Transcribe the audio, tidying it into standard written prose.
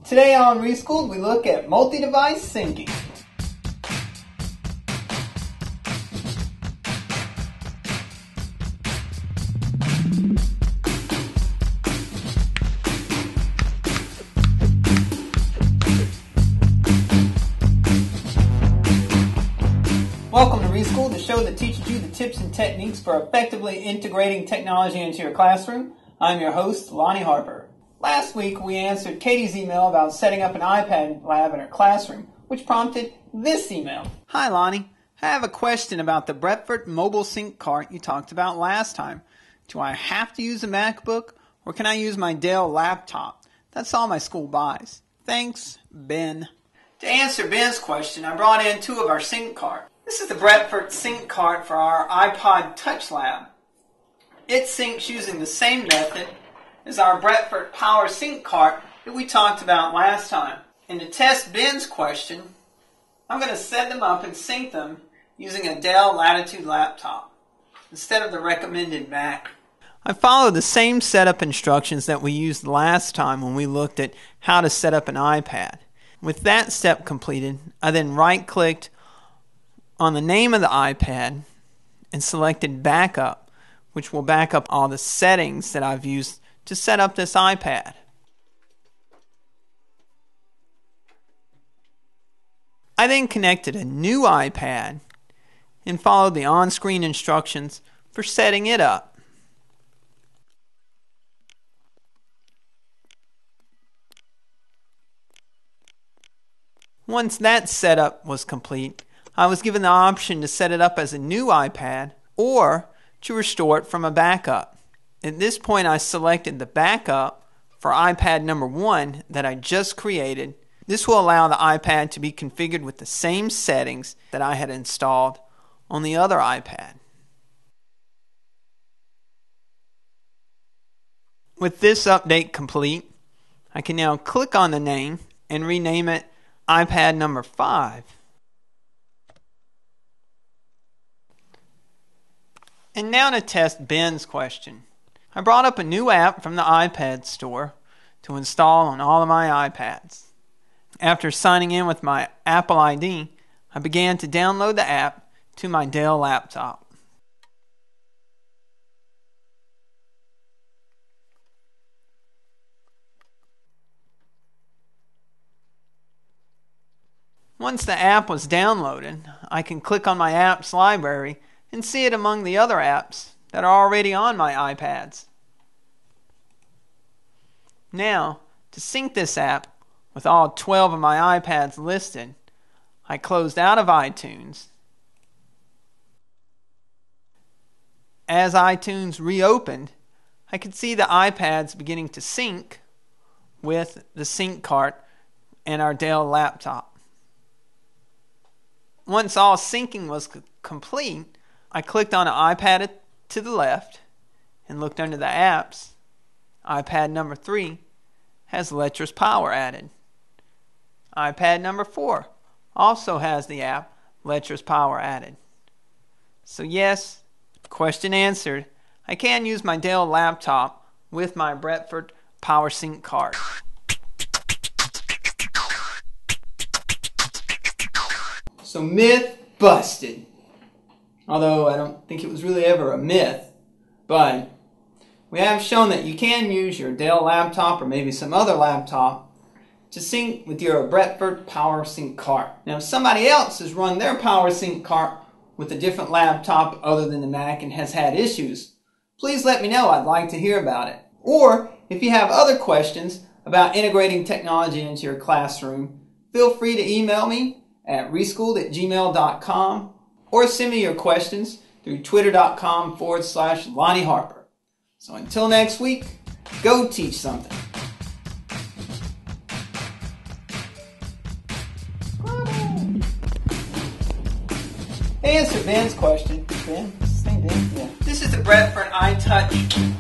Today on Reschooled, we look at multi-device syncing. Welcome to Reschooled, the show that teaches you the tips and techniques for effectively integrating technology into your classroom. I'm your host, Lonnie Harper. Last week, we answered Katie's email about setting up an iPad lab in her classroom, which prompted this email. Hi, Lonnie. I have a question about the Bretford mobile sync cart you talked about last time. Do I have to use a MacBook, or can I use my Dell laptop? That's all my school buys. Thanks, Ben. To answer Ben's question, I brought in two of our sync carts. This is the Bretford sync cart for our iPod Touch Lab. It syncs using the same method as our Bretford Power Sync cart that we talked about last time. And to test Ben's question, I'm going to set them up and sync them using a Dell Latitude laptop instead of the recommended Mac. I followed the same setup instructions that we used last time when we looked at how to set up an iPad. With that step completed, I then right-clicked on the name of the iPad and selected Backup, which will back up all the settings that I've used to set up this iPad. I then connected a new iPad and followed the on-screen instructions for setting it up. Once that setup was complete, I was given the option to set it up as a new iPad or to restore it from a backup. At this point, I selected the backup for iPad number 1 that I just created. This will allow the iPad to be configured with the same settings that I had installed on the other iPad. With this update complete, I can now click on the name and rename it iPad number 5. And now to test Ben's question. I brought up a new app from the iPad store to install on all of my iPads. After signing in with my Apple ID, I began to download the app to my Dell laptop. Once the app was downloaded, I can click on my apps library and see it among the other apps that are already on my iPads. Now, to sync this app with all 12 of my iPads listed, I closed out of iTunes. As iTunes reopened, I could see the iPads beginning to sync with the sync cart and our Dell laptop. Once all syncing was complete, I clicked on an iPad to the left and looked under the apps. iPad number 3 has Letra's Power added. iPad number 4 also has the app Letra's Power added. So yes, question answered. I can use my Dell laptop with my Bretford Power Sync cart. So myth busted. Although I don't think it was really ever a myth, but we have shown that you can use your Dell laptop or maybe some other laptop to sync with your Bretford Power Sync cart. Now, if somebody else has run their Power Sync cart with a different laptop other than the Mac and has had issues, please let me know. I'd like to hear about it. Or if you have other questions about integrating technology into your classroom, feel free to email me at reschooled@gmail.com or send me your questions through twitter.com/Lonnie Harper. So until next week, go teach something. Answer Ben's question. Ben? Say Ben? Yeah. This is the Bretford iTouch.